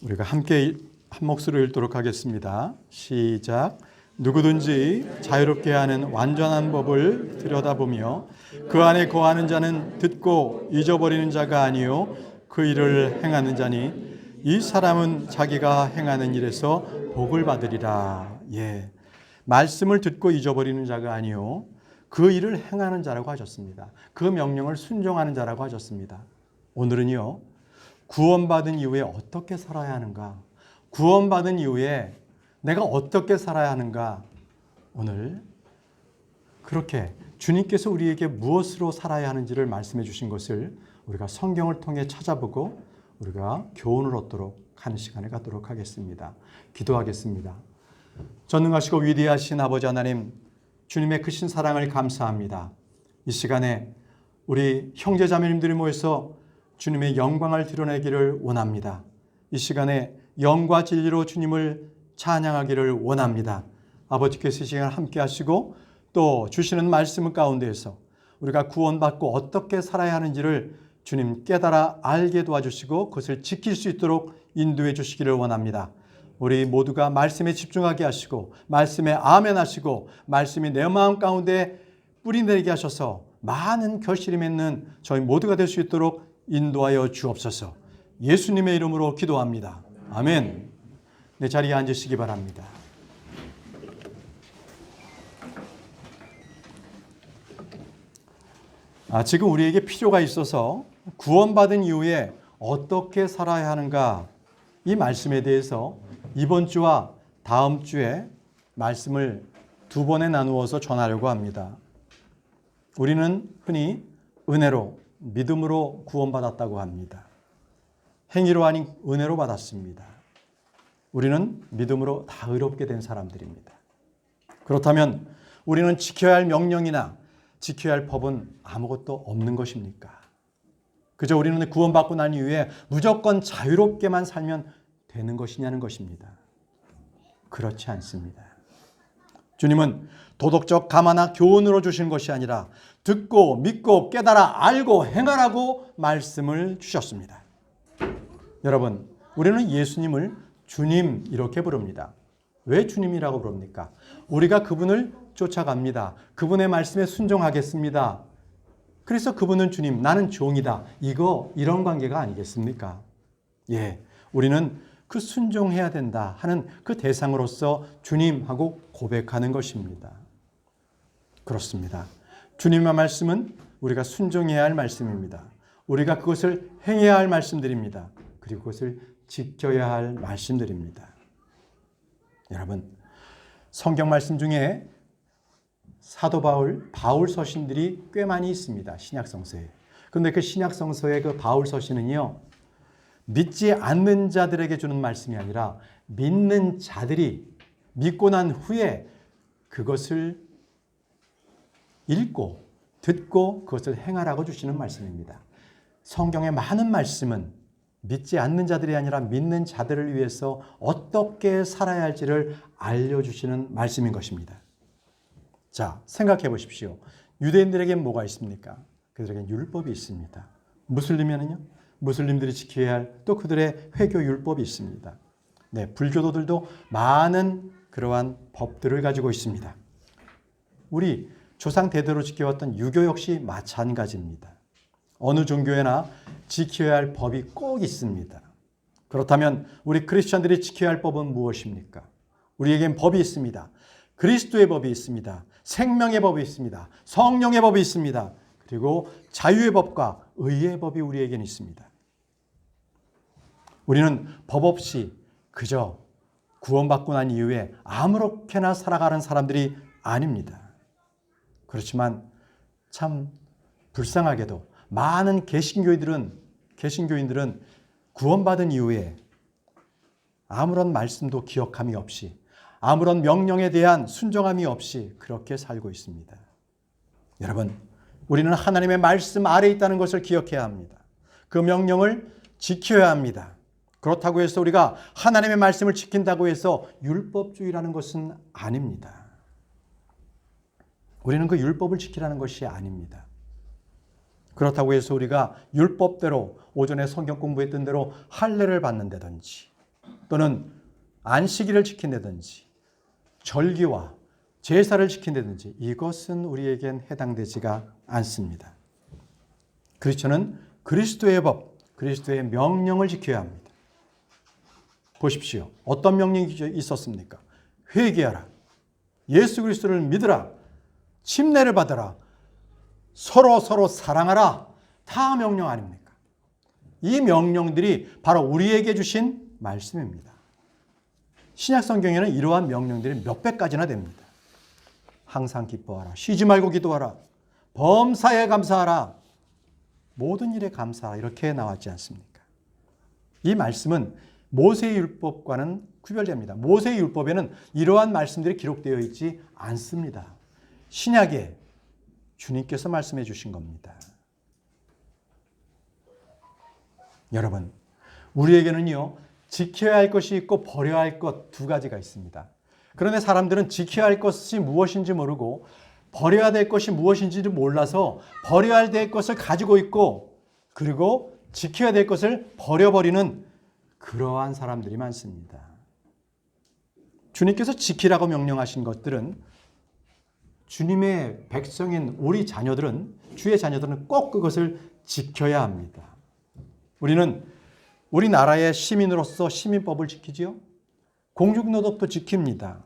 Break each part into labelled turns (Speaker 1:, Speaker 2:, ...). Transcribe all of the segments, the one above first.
Speaker 1: 우리가 함께 한 목소리로 읽도록 하겠습니다. 시작. 누구든지 자유롭게 하는 완전한 법을 들여다보며 그 안에 거하는 자는 듣고 잊어버리는 자가 아니요 그 일을 행하는 자니 이 사람은 자기가 행하는 일에서 복을 받으리라. 예, 말씀을 듣고 잊어버리는 자가 아니요 그 일을 행하는 자라고 하셨습니다. 그 명령을 순종하는 자라고 하셨습니다. 오늘은요, 구원받은 이후에 어떻게 살아야 하는가? 구원받은 이후에 내가 어떻게 살아야 하는가? 오늘 그렇게 주님께서 우리에게 무엇으로 살아야 하는지를 말씀해 주신 것을 우리가 성경을 통해 찾아보고 우리가 교훈을 얻도록 하는 시간을 갖도록 하겠습니다. 기도하겠습니다. 전능하시고 위대하신 아버지 하나님, 주님의 크신 사랑을 감사합니다. 이 시간에 우리 형제자매님들이 모여서 주님의 영광을 드러내기를 원합니다. 이 시간에 영과 진리로 주님을 찬양하기를 원합니다. 아버지께서 이 시간 함께 하시고 또 주시는 말씀 가운데에서 우리가 구원받고 어떻게 살아야 하는지를 주님 깨달아 알게 도와주시고 그것을 지킬 수 있도록 인도해 주시기를 원합니다. 우리 모두가 말씀에 집중하게 하시고 말씀에 아멘 하시고 말씀이 내 마음 가운데 뿌리내리게 하셔서 많은 결실이 맺는 저희 모두가 될 수 있도록 인도하여 주옵소서. 예수님의 이름으로 기도합니다. 아멘. 내 자리에 앉으시기 바랍니다. 지금 우리에게 필요가 있어서 구원받은 이후에 어떻게 살아야 하는가, 이 말씀에 대해서 이번 주와 다음 주에 말씀을 두 번에 나누어서 전하려고 합니다. 우리는 흔히 은혜로, 믿음으로 구원받았다고 합니다. 행위로 아닌 은혜로 받았습니다. 우리는 믿음으로 다 의롭게 된 사람들입니다. 그렇다면 우리는 지켜야 할 명령이나 지켜야 할 법은 아무것도 없는 것입니까? 그저 우리는 구원받고 난 이후에 무조건 자유롭게만 살면 되는 것이냐는 것입니다. 그렇지 않습니다. 주님은 도덕적 감화나 교훈으로 주신 것이 아니라 듣고 믿고 깨달아 알고 행하라고 말씀을 주셨습니다. 여러분, 우리는 예수님을 주님 이렇게 부릅니다. 왜 주님이라고 부릅니까? 우리가 그분을 쫓아갑니다. 그분의 말씀에 순종하겠습니다. 그래서 그분은 주님, 나는 종이다. 이런 관계가 아니겠습니까? 예, 우리는 그 순종해야 된다 하는 그 대상으로서 주님하고 고백하는 것입니다. 그렇습니다. 주님의 말씀은 우리가 순종해야 할 말씀입니다. 우리가 그것을 행해야 할 말씀들입니다. 그리고 그것을 지켜야 할 말씀들입니다. 여러분, 성경 말씀 중에 사도 바울 서신들이 꽤 많이 있습니다. 신약 성서에. 그런데 그 신약 성서의 그 바울 서신은요, 믿지 않는 자들에게 주는 말씀이 아니라 믿는 자들이 믿고 난 후에 그것을 읽고 듣고 그것을 행하라고 주시는 말씀입니다. 성경의 많은 말씀은 믿지 않는 자들이 아니라 믿는 자들을 위해서 어떻게 살아야 할지를 알려주시는 말씀인 것입니다. 자, 생각해 보십시오. 유대인들에게는 뭐가 있습니까? 그들에게는 율법이 있습니다. 무슬림에는요? 무슬림들이 지켜야 할 또 그들의 회교 율법이 있습니다. 네, 불교도들도 많은 그러한 법들을 가지고 있습니다. 우리 조상 대대로 지켜왔던 유교 역시 마찬가지입니다. 어느 종교에나 지켜야 할 법이 꼭 있습니다. 그렇다면 우리 크리스천들이 지켜야 할 법은 무엇입니까? 우리에겐 법이 있습니다. 그리스도의 법이 있습니다. 생명의 법이 있습니다. 성령의 법이 있습니다. 그리고 자유의 법과 의의 법이 우리에겐 있습니다. 우리는 법 없이 그저 구원받고 난 이후에 아무렇게나 살아가는 사람들이 아닙니다. 그렇지만 참 불쌍하게도 많은 개신교인들은 구원받은 이후에 아무런 말씀도 기억함이 없이 아무런 명령에 대한 순종함이 없이 그렇게 살고 있습니다. 여러분, 우리는 하나님의 말씀 아래에 있다는 것을 기억해야 합니다. 그 명령을 지켜야 합니다. 그렇다고 해서 우리가 하나님의 말씀을 지킨다고 해서 율법주의라는 것은 아닙니다. 우리는 그 율법을 지키라는 것이 아닙니다. 그렇다고 해서 우리가 율법대로 오전에 성경 공부했던 대로 할례를 받는다든지 또는 안식일을 지킨다든지 절기와 제사를 지킨다든지 이것은 우리에겐 해당되지가 않습니다. 그리스도는 그리스도의 법, 그리스도의 명령을 지켜야 합니다. 보십시오. 어떤 명령이 있었습니까? 회개하라. 예수 그리스도를 믿으라. 침례를 받으라. 서로 사랑하라. 다 명령 아닙니까? 이 명령들이 바로 우리에게 주신 말씀입니다. 신약 성경에는 이러한 명령들이 몇백 가지나 됩니다. 항상 기뻐하라. 쉬지 말고 기도하라. 범사에 감사하라. 모든 일에 감사하라. 이렇게 나왔지 않습니까? 이 말씀은 모세의 율법과는 구별됩니다. 모세의 율법에는 이러한 말씀들이 기록되어 있지 않습니다. 신약에 주님께서 말씀해 주신 겁니다. 여러분, 우리에게는요, 지켜야 할 것이 있고 버려야 할 것 두 가지가 있습니다. 그런데 사람들은 지켜야 할 것이 무엇인지 모르고 버려야 될 것이 무엇인지를 몰라서 버려야 될 것을 가지고 있고 그리고 지켜야 될 것을 버려버리는 그러한 사람들이 많습니다. 주님께서 지키라고 명령하신 것들은 주님의 백성인 우리 자녀들은, 주의 자녀들은 꼭 그것을 지켜야 합니다. 우리는 우리나라의 시민으로서 시민법을 지키지요. 공중도덕도 지킵니다.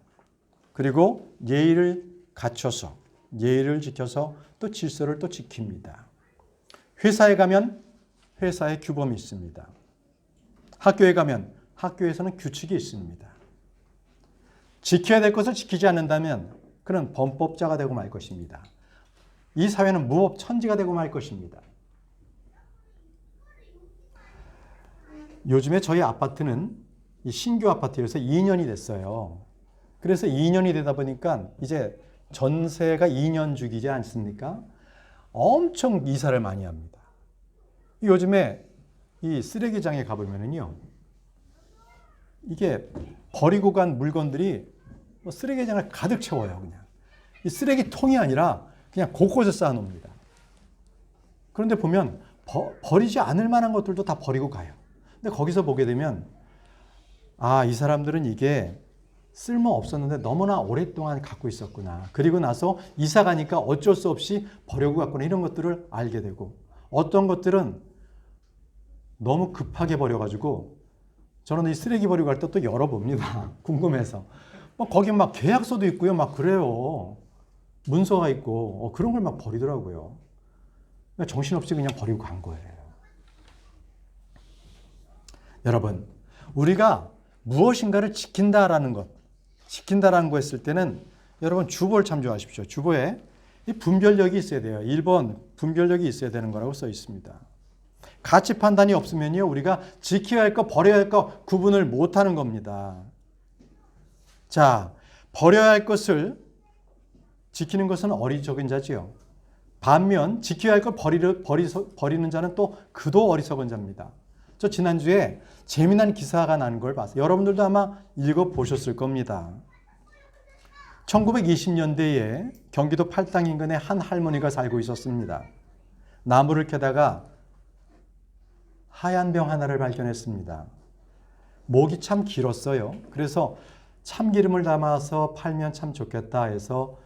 Speaker 1: 그리고 예의를 갖춰서, 예의를 지켜서 또 질서를 또 지킵니다. 회사에 가면 회사에 규범이 있습니다. 학교에 가면 학교에서는 규칙이 있습니다. 지켜야 될 것을 지키지 않는다면 그는 범법자가 되고 말 것입니다. 이 사회는 무법천지가 되고 말 것입니다. 요즘에 저희 아파트는 이 신규 아파트여서 2년이 됐어요. 그래서 2년이 되다 보니까 이제 전세가 2년 주기지 않습니까? 엄청 이사를 많이 합니다. 요즘에 이 쓰레기장에 가보면은요, 이게 버리고 간 물건들이 쓰레기장을 가득 채워요, 그냥. 이 쓰레기통이 아니라 그냥 곳곳에 쌓아놓습니다. 그런데 보면 버리지 않을 만한 것들도 다 버리고 가요. 근데 거기서 보게 되면, 아, 이 사람들은 이게 쓸모 없었는데 너무나 오랫동안 갖고 있었구나. 그리고 나서 이사 가니까 어쩔 수 없이 버리고 갔구나. 이런 것들을 알게 되고, 어떤 것들은 너무 급하게 버려가지고 저는 이 쓰레기 버리고 갈 때 또 열어봅니다. 궁금해서. 거기 막 계약서도 있고요. 막 그래요. 문서가 있고 그런 걸 막 버리더라고요. 정신없이 그냥 버리고 간 거예요. 여러분, 우리가 무엇인가를 지킨다라는 것, 지킨다라는 거 했을 때는 여러분 주보를 참조하십시오. 주보에 이 분별력이 있어야 돼요. 1번 분별력이 있어야 되는 거라고 써 있습니다. 가치 판단이 없으면요, 우리가 지켜야 할 것, 버려야 할 것 구분을 못하는 겁니다. 자, 버려야 할 것을 지키는 것은 어리석은 자지요. 반면 지켜야 할 걸 버리는 자는 또 그도 어리석은 자입니다. 저 지난주에 재미난 기사가 난 걸 봤어요. 여러분들도 아마 읽어보셨을 겁니다. 1920년대에 경기도 팔당 인근에 한 할머니가 살고 있었습니다. 나무를 캐다가 하얀 병 하나를 발견했습니다. 목이 참 길었어요. 그래서 참기름을 담아서 팔면 참 좋겠다 해서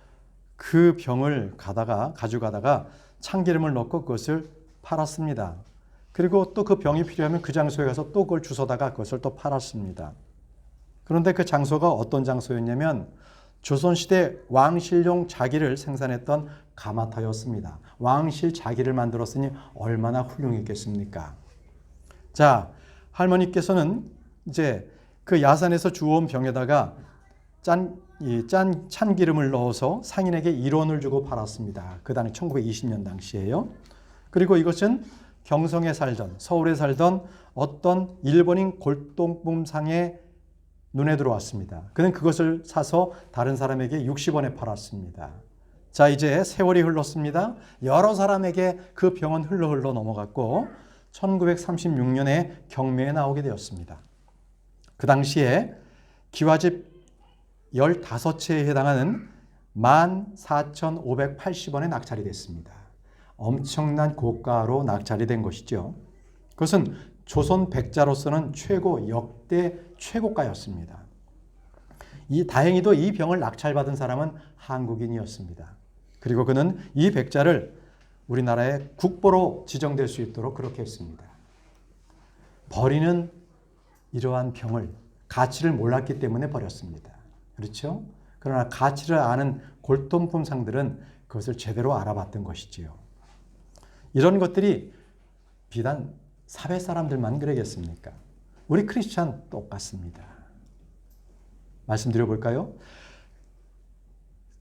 Speaker 1: 그 병을 가져가다가 참기름을 넣고 그것을 팔았습니다. 그리고 또 그 병이 필요하면 그 장소에 가서 또 그걸 주워다가 그것을 또 팔았습니다. 그런데 그 장소가 어떤 장소였냐면 조선시대 왕실용 자기를 생산했던 가마터였습니다. 왕실 자기를 만들었으니 얼마나 훌륭했겠습니까? 자, 할머니께서는 이제 그 야산에서 주워온 병에다가 짠 참기름을 넣어서 상인에게 1원을 주고 팔았습니다. 그 당시 1920년 당시에요. 그리고 이것은 경성에 살던, 서울에 살던 어떤 일본인 골동품상의 눈에 들어왔습니다. 그는 그것을 사서 다른 사람에게 60원에 팔았습니다. 자, 이제 세월이 흘렀습니다. 여러 사람에게 그 병은 흘러 넘어갔고 1936년에 경매에 나오게 되었습니다. 그 당시에 기와집 15채에 해당하는 14,580원에 낙찰이 됐습니다. 엄청난 고가로 낙찰이 된 것이죠. 그것은 조선 백자로서는 최고 역대 최고가였습니다. 다행히도 이 병을 낙찰받은 사람은 한국인이었습니다. 그리고 그는 이 백자를 우리나라의 국보로 지정될 수 있도록 그렇게 했습니다. 버리는 이러한 병을 가치를 몰랐기 때문에 버렸습니다. 그렇죠? 그러나 가치를 아는 골동품 상들은 그것을 제대로 알아봤던 것이지요. 이런 것들이 비단 사회 사람들만 그러겠습니까? 우리 크리스찬 똑같습니다. 말씀드려 볼까요?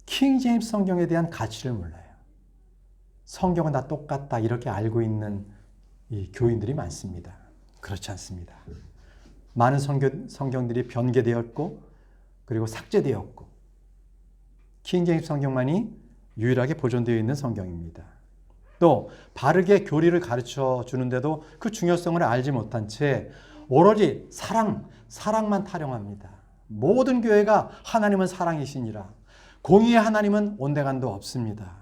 Speaker 1: 킹 제임스 성경에 대한 가치를 몰라요. 성경은 다 똑같다 이렇게 알고 있는 이 교인들이 많습니다. 그렇지 않습니다. 많은 성경들이 변개되었고 그리고 삭제되었고 킹 제임스 성경만이 유일하게 보존되어 있는 성경입니다. 또 바르게 교리를 가르쳐 주는데도 그 중요성을 알지 못한 채 오로지 사랑만 타령합니다. 모든 교회가 하나님은 사랑이시니라. 공의의 하나님은 온데간도 없습니다.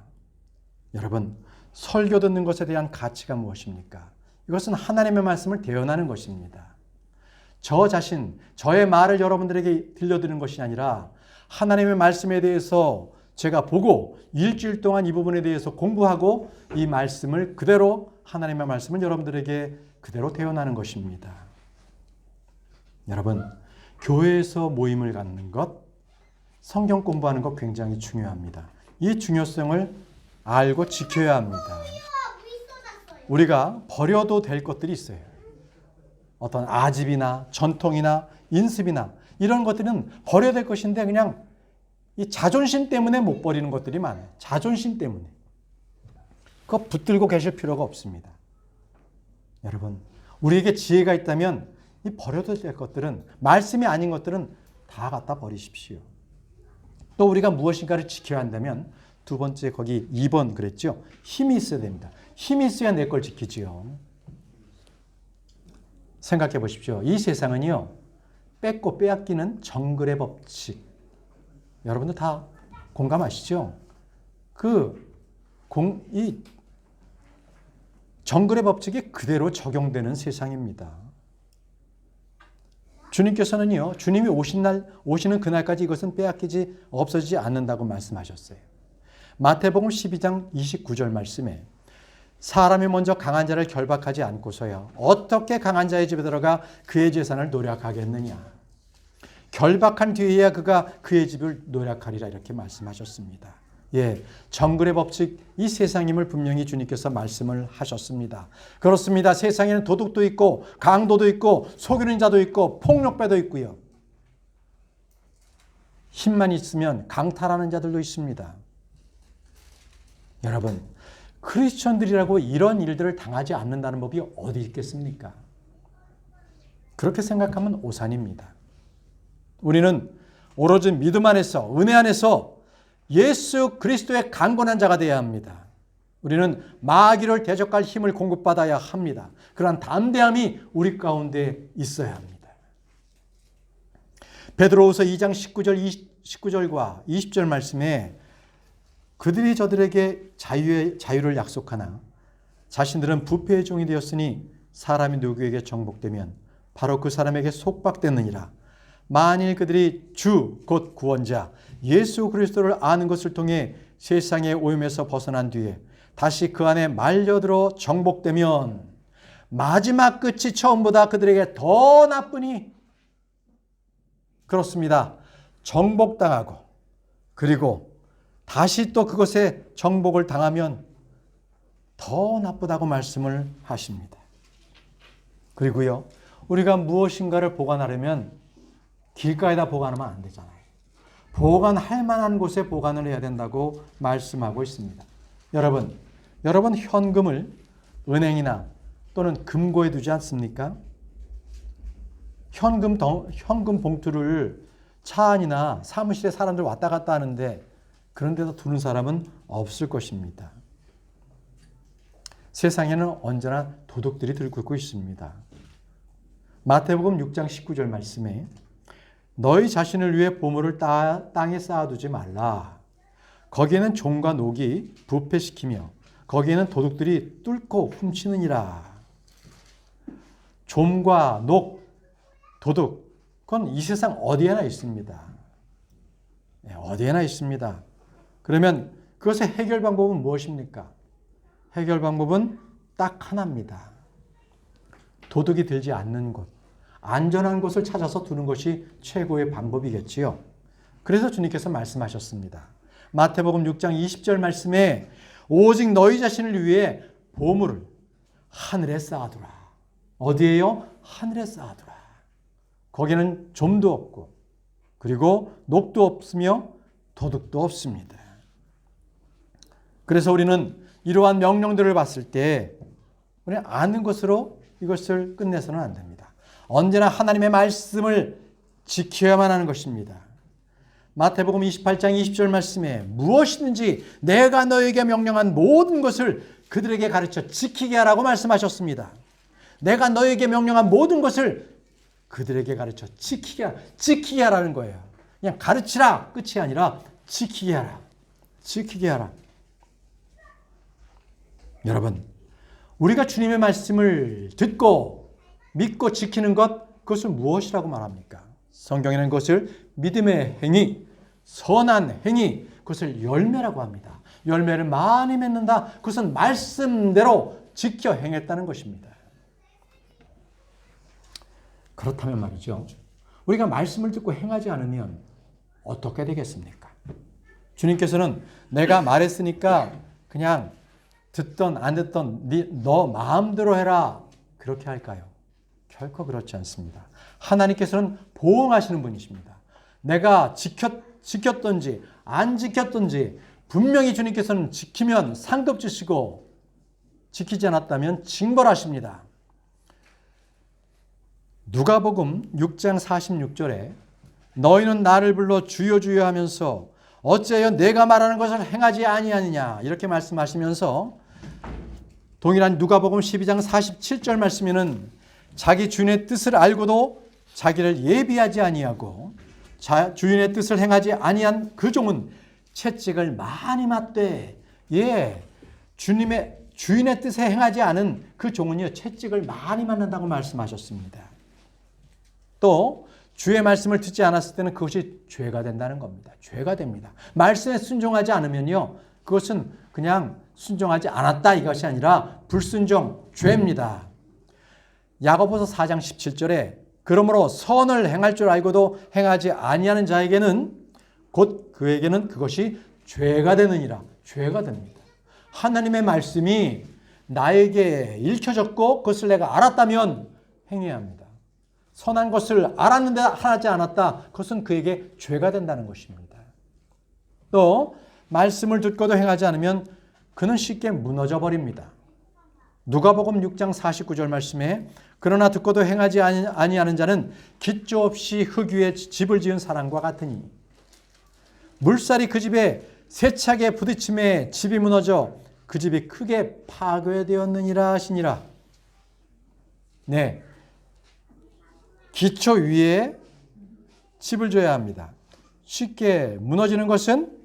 Speaker 1: 여러분, 설교 듣는 것에 대한 가치가 무엇입니까? 이것은 하나님의 말씀을 대언하는 것입니다. 저 자신, 저의 말을 여러분들에게 들려드리는 것이 아니라 하나님의 말씀에 대해서 제가 보고 일주일 동안 이 부분에 대해서 공부하고 이 말씀을 그대로 하나님의 말씀을 여러분들에게 그대로 대언하는 것입니다. 여러분, 교회에서 모임을 갖는 것, 성경 공부하는 것 굉장히 중요합니다. 이 중요성을 알고 지켜야 합니다. 우리가 버려도 될 것들이 있어요. 어떤 아집이나 전통이나 인습이나 이런 것들은 버려야 될 것인데 그냥 이 자존심 때문에 못 버리는 것들이 많아요. 자존심 때문에. 그거 붙들고 계실 필요가 없습니다. 여러분, 우리에게 지혜가 있다면 이 버려도 될 것들은, 말씀이 아닌 것들은 다 갖다 버리십시오. 또 우리가 무엇인가를 지켜야 한다면 두 번째 거기 2번 그랬죠. 힘이 있어야 됩니다. 힘이 있어야 내 걸 지키지요. 생각해 보십시오. 이 세상은요, 뺏고 빼앗기는 정글의 법칙. 여러분들 다 공감하시죠? 이 정글의 법칙이 그대로 적용되는 세상입니다. 주님께서는요, 주님이 오시는 그날까지 이것은 빼앗기지 없어지지 않는다고 말씀하셨어요. 마태복음 12장 29절 말씀에 사람이 먼저 강한 자를 결박하지 않고서야 어떻게 강한 자의 집에 들어가 그의 재산을 노략하겠느냐. 결박한 뒤에야 그가 그의 집을 노략하리라 이렇게 말씀하셨습니다. 예, 정글의 법칙, 이 세상임을 분명히 주님께서 말씀을 하셨습니다. 그렇습니다. 세상에는 도둑도 있고 강도도 있고 속이는 자도 있고 폭력배도 있고요. 힘만 있으면 강탈하는 자들도 있습니다. 여러분, 크리스천들이라고 이런 일들을 당하지 않는다는 법이 어디 있겠습니까? 그렇게 생각하면 오산입니다. 우리는 오로지 믿음 안에서, 은혜 안에서 예수 그리스도의 강건한 자가 되어야 합니다. 우리는 마귀를 대적할 힘을 공급받아야 합니다. 그러한 담대함이 우리 가운데 있어야 합니다. 베드로후서 2장 19절과 20절 말씀에 그들이 저들에게 자유를 약속하나 자신들은 부패의 종이 되었으니 사람이 누구에게 정복되면 바로 그 사람에게 속박되느니라. 만일 그들이 주 곧 구원자 예수 그리스도를 아는 것을 통해 세상의 오염에서 벗어난 뒤에 다시 그 안에 말려들어 정복되면 마지막 끝이 처음보다 그들에게 더 나쁘니 그렇습니다. 정복당하고 그리고 다시 또 그것에 정복을 당하면 더 나쁘다고 말씀을 하십니다. 그리고요, 우리가 무엇인가를 보관하려면 길가에다 보관하면 안 되잖아요. 보관할 만한 곳에 보관을 해야 된다고 말씀하고 있습니다. 여러분 현금을 은행이나 또는 금고에 두지 않습니까? 현금 봉투를 차 안이나 사무실에 사람들 왔다 갔다 하는데 그런 데다 두는 사람은 없을 것입니다. 세상에는 언제나 도둑들이 들고 있습니다. 마태복음 6장 19절 말씀에 너희 자신을 위해 보물을 땅에 쌓아두지 말라. 거기에는 종과 녹이 부패시키며 거기에는 도둑들이 뚫고 훔치느니라. 종과 녹, 도둑, 그건 이 세상 어디에나 있습니다. 어디에나 있습니다. 그러면 그것의 해결 방법은 무엇입니까? 해결 방법은 딱 하나입니다. 도둑이 들지 않는 곳, 안전한 곳을 찾아서 두는 것이 최고의 방법이겠지요. 그래서 주님께서 말씀하셨습니다. 마태복음 6장 20절 말씀에 오직 너희 자신을 위해 보물을 하늘에 쌓아두라. 어디에요? 하늘에 쌓아두라. 거기는 좀도 없고 그리고 녹도 없으며 도둑도 없습니다. 그래서 우리는 이러한 명령들을 봤을 때 우리는 아는 것으로 이것을 끝내서는 안 됩니다. 언제나 하나님의 말씀을 지켜야만 하는 것입니다. 마태복음 28장 20절 말씀에 무엇이든지 내가 너에게 명령한 모든 것을 그들에게 가르쳐 지키게 하라고 말씀하셨습니다. 내가 너에게 명령한 모든 것을 그들에게 가르쳐 지키게 하라는 거예요. 그냥 가르치라 끝이 아니라 지키게 하라. 지키게 하라. 여러분, 우리가 주님의 말씀을 듣고 믿고 지키는 것, 그것을 무엇이라고 말합니까? 성경에는 그것을 믿음의 행위, 선한 행위, 그것을 열매라고 합니다. 열매를 많이 맺는다. 그것은 말씀대로 지켜 행했다는 것입니다. 그렇다면 말이죠. 우리가 말씀을 듣고 행하지 않으면 어떻게 되겠습니까? 주님께서는 내가 말했으니까 그냥 듣던 안 듣던 너 마음대로 해라. 그렇게 할까요? 결코 그렇지 않습니다. 하나님께서는 보응하시는 분이십니다. 내가 지켰든지 안 지켰든지 분명히 주님께서는 지키면 상급 주시고 지키지 않았다면 징벌하십니다. 누가복음 6장 46절에 너희는 나를 불러 주여 주여 하면서 어찌하여 내가 말하는 것을 행하지 아니하느냐 이렇게 말씀하시면서 동일한 누가복음 12장 47절 말씀에는 자기 주인의 뜻을 알고도 자기를 예비하지 아니하고 주인의 뜻을 행하지 아니한 그 종은 채찍을 많이 맞되 주인의 뜻에 행하지 않은 그 종은요 채찍을 많이 맞는다고 말씀하셨습니다. 또 주의 말씀을 듣지 않았을 때는 그것이 죄가 된다는 겁니다. 죄가 됩니다. 말씀에 순종하지 않으면요 그것은 그냥 순종하지 않았다 이것이 아니라 불순종, 죄입니다. 야고보서 4장 17절에 그러므로 선을 행할 줄 알고도 행하지 아니하는 자에게는 곧 그에게는 그것이 죄가 되느니라. 죄가 됩니다. 하나님의 말씀이 나에게 읽혀졌고 그것을 내가 알았다면 행해야 합니다. 선한 것을 알았는데 하지 않았다. 그것은 그에게 죄가 된다는 것입니다. 또 말씀을 듣고도 행하지 않으면 그는 쉽게 무너져 버립니다. 누가복음 6장 49절 말씀에 그러나 듣고도 행하지 아니하는 자는 기초 없이 흙 위에 집을 지은 사람과 같으니 물살이 그 집에 세차게 부딪힘에 집이 무너져 그 집이 크게 파괴되었느니라 하시니라. 네, 기초 위에 집을 져야 합니다. 쉽게 무너지는 것은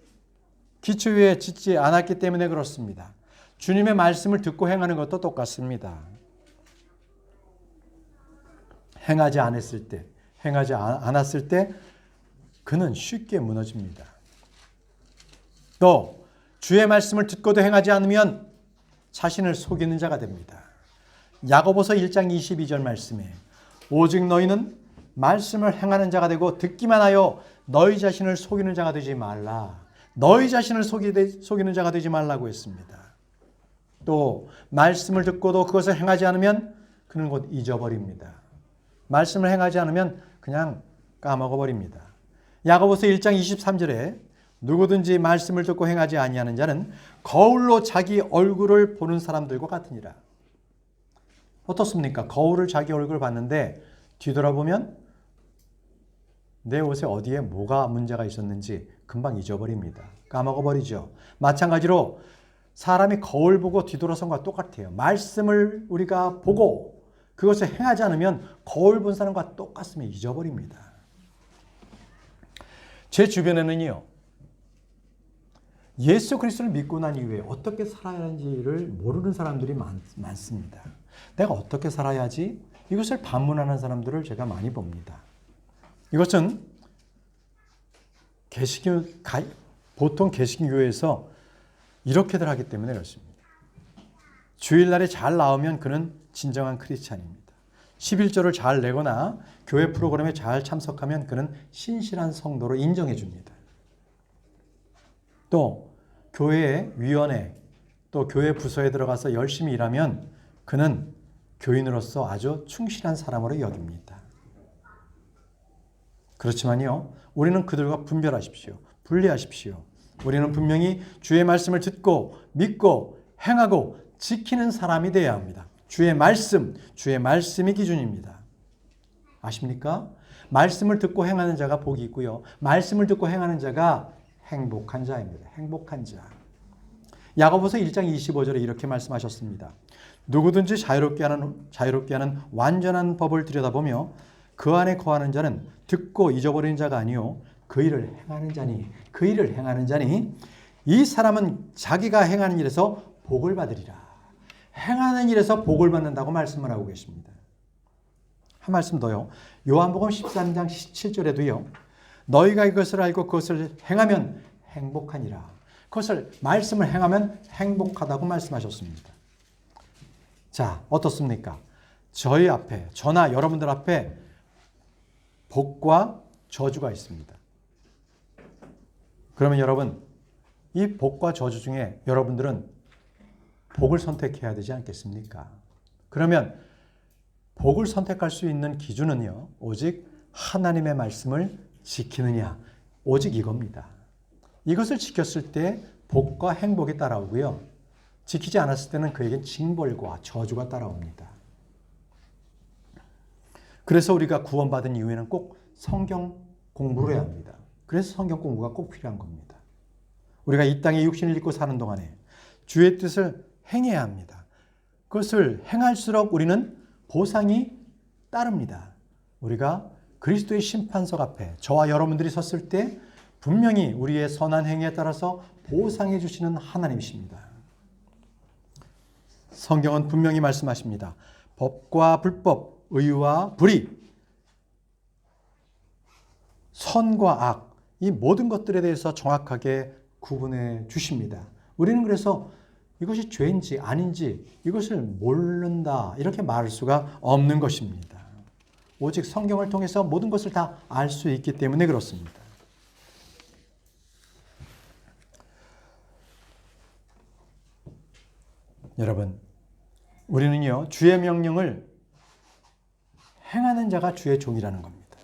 Speaker 1: 기초 위에 짓지 않았기 때문에 그렇습니다. 주님의 말씀을 듣고 행하는 것도 똑같습니다. 행하지 않았을 때 그는 쉽게 무너집니다. 또 주의 말씀을 듣고도 행하지 않으면 자신을 속이는 자가 됩니다. 야고보서 1장 22절 말씀에 오직 너희는 말씀을 행하는 자가 되고 듣기만 하여 너희 자신을 속이는 자가 되지 말라. 너희 자신을 속이는 자가 되지 말라고 했습니다. 또 말씀을 듣고도 그것을 행하지 않으면 그는 곧 잊어버립니다. 말씀을 행하지 않으면 그냥 까먹어버립니다. 야고보서 1장 23절에 누구든지 말씀을 듣고 행하지 아니하는 자는 거울로 자기 얼굴을 보는 사람들과 같으니라. 어떻습니까? 거울을 자기 얼굴을 봤는데 뒤돌아보면 내 옷에 어디에 뭐가 문제가 있었는지 금방 잊어버립니다. 까먹어버리죠. 마찬가지로 사람이 거울 보고 뒤돌아선 것과 똑같아요. 말씀을 우리가 보고 그것을 행하지 않으면 거울 본 사람과 똑같으면 잊어버립니다. 제 주변에는요. 예수 그리스도를 믿고 난 이후에 어떻게 살아야 하는지를 모르는 사람들이 많습니다. 내가 어떻게 살아야지? 이것을 반문하는 사람들을 제가 많이 봅니다. 이것은 보통 개신교에서 이렇게들 하기 때문에 그렇습니다. 주일날에 잘 나오면 그는 진정한 크리스찬입니다. 11조를 잘 내거나 교회 프로그램에 잘 참석하면 그는 신실한 성도로 인정해 줍니다. 또 교회의 위원회, 또 교회 부서에 들어가서 열심히 일하면 그는 교인으로서 아주 충실한 사람으로 여깁니다. 그렇지만요, 우리는 그들과 분별하십시오. 분리하십시오. 우리는 분명히 주의 말씀을 듣고 믿고 행하고 지키는 사람이 되어야 합니다. 주의 말씀이 기준입니다. 아십니까? 말씀을 듣고 행하는 자가 복이 있고요. 말씀을 듣고 행하는 자가 행복한 자입니다. 행복한 자. 야고보서 1장 25절에 이렇게 말씀하셨습니다. 누구든지 자유롭게 하는 완전한 법을 들여다보며 그 안에 거하는 자는 듣고 잊어버리는 자가 아니요 그 일을 행하는 자니 이 사람은 자기가 행하는 일에서 복을 받으리라. 행하는 일에서 복을 받는다고 말씀을 하고 계십니다. 한 말씀 더요. 요한복음 13장 17절에도요. 너희가 이것을 알고 그것을 행하면 행복하니라. 그것을 말씀을 행하면 행복하다고 말씀하셨습니다. 자, 어떻습니까? 저희 앞에, 저나 여러분들 앞에 복과 저주가 있습니다. 그러면 여러분, 이 복과 저주 중에 여러분들은 복을 선택해야 되지 않겠습니까? 그러면 복을 선택할 수 있는 기준은요, 오직 하나님의 말씀을 지키느냐, 오직 이겁니다. 이것을 지켰을 때 복과 행복이 따라오고요. 지키지 않았을 때는 그에겐 징벌과 저주가 따라옵니다. 그래서 우리가 구원받은 이후에는 꼭 성경 공부를 해야 합니다. 그래서 성경 공부가 꼭 필요한 겁니다. 우리가 이 땅에 육신을 입고 사는 동안에 주의 뜻을 행해야 합니다. 그것을 행할수록 우리는 보상이 따릅니다. 우리가 그리스도의 심판석 앞에 저와 여러분들이 섰을 때 분명히 우리의 선한 행위에 따라서 보상해 주시는 하나님이십니다. 성경은 분명히 말씀하십니다. 법과 불법, 의와 불의, 선과 악, 이 모든 것들에 대해서 정확하게 구분해 주십니다. 우리는 그래서 이것이 죄인지 아닌지 이것을 모른다 이렇게 말할 수가 없는 것입니다. 오직 성경을 통해서 모든 것을 다 알 수 있기 때문에 그렇습니다. 여러분, 우리는요, 주의 명령을 행하는 자가 주의 종이라는 겁니다.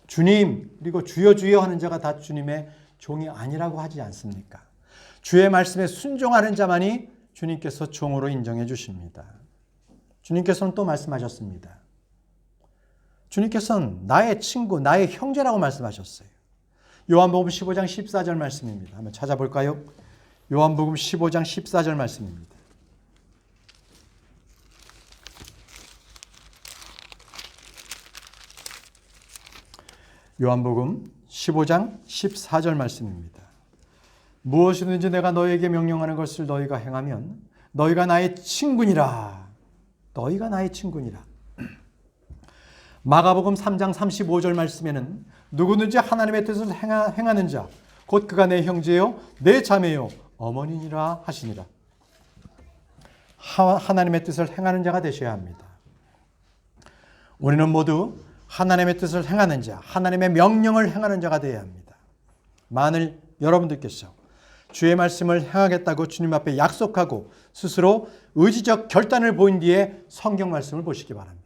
Speaker 1: 주님, 그리고 주여 주여 하는 자가 다 주님의 종이 아니라고 하지 않습니까? 주의 말씀에 순종하는 자만이 주님께서 종으로 인정해 주십니다. 주님께서는 또 말씀하셨습니다. 주님께서는 나의 친구, 나의 형제라고 말씀하셨어요. 요한복음 15장 14절 말씀입니다. 한번 찾아볼까요? 요한복음 15장 14절 말씀입니다. 요한복음 15장 14절 말씀입니다. 무엇이든지 내가 너에게 명령하는 것을 너희가 행하면 너희가 나의 친구니라. 너희가 나의 친구니라. 마가복음 3장 35절 말씀에는 누구든지 하나님의 뜻을 행하는 자, 곧 그가 내 형제요, 내 자매요, 어머니니라 하시니라. 하나님의 뜻을 행하는 자가 되셔야 합니다. 우리는 모두 하나님의 뜻을 행하는 자, 하나님의 명령을 행하는 자가 되어야 합니다. 만일 여러분들께서 주의 말씀을 행하겠다고 주님 앞에 약속하고 스스로 의지적 결단을 보인 뒤에 성경 말씀을 보시기 바랍니다.